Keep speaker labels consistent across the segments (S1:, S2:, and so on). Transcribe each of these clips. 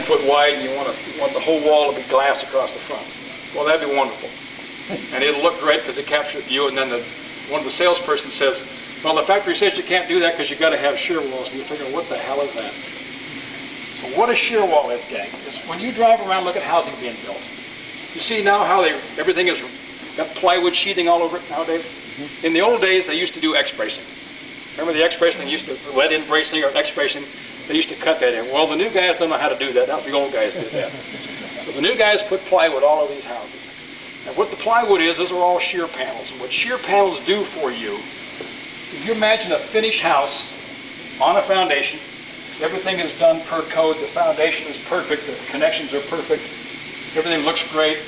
S1: foot wide and you want the whole wall to be glass across the front. Well, that'd be wonderful. And it'll look great because it captures view, and then one of the salesperson says, well, the factory says you can't do that because you've got to have shear walls. And you figure, what the hell is that? So what a shear wall is, gang, is when you drive around, look at housing being built. You see now how everything is got plywood sheathing all over it nowadays? In the old days, they used to do X-bracing. Remember the X-bracing? They used to, lead-in bracing or X-bracing, they used to cut that in. Well, the new guys don't know how to do that. That's the old guys did that. So the new guys put plywood all over these houses. And what the plywood is, those are all shear panels. And what shear panels do for you, if you imagine a finished house on a foundation, everything is done per code, the foundation is perfect, the connections are perfect, everything looks great,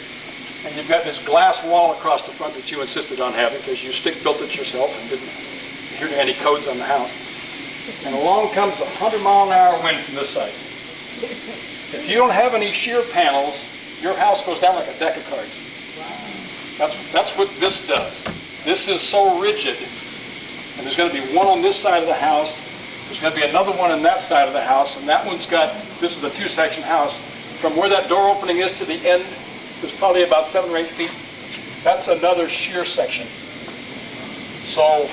S1: and you've got this glass wall across the front that you insisted on having because you stick-built it yourself and didn't adhere to any codes on the house. And along comes a 100-mile-an-hour wind from this side. If you don't have any shear panels, your house goes down like a deck of cards. That's what this does. This is so rigid, and there's going to be one on this side of the house, there's going to be another one on that side of the house, and that one's got, this is a two-section house. From where that door opening is to the end, is probably about 7 or 8 feet. That's another shear section. So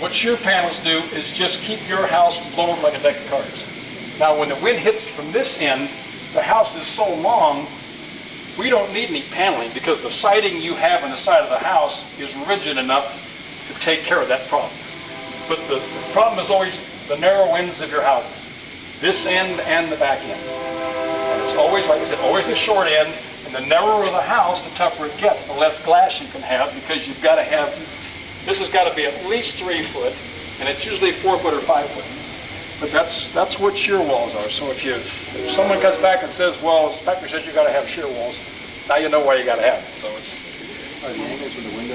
S1: what shear panels do is just keep your house from blowing like a deck of cards. Now when the wind hits from this end, the house is so long, we don't need any paneling because the siding you have on the side of the house is rigid enough to take care of that problem. But the problem is always the narrow ends of your houses, this end and the back end. And it's always, like I said, always the short end, and the narrower the house, the tougher it gets, the less glass you can have because you've got to have, this has got to be at least 3 foot, and it's usually 4 foot or 5 foot. But that's what shear walls are. So if someone comes back and says, well, the factory says you got to have shear walls, now you know why you got to have it. So it's, are the angles of the window?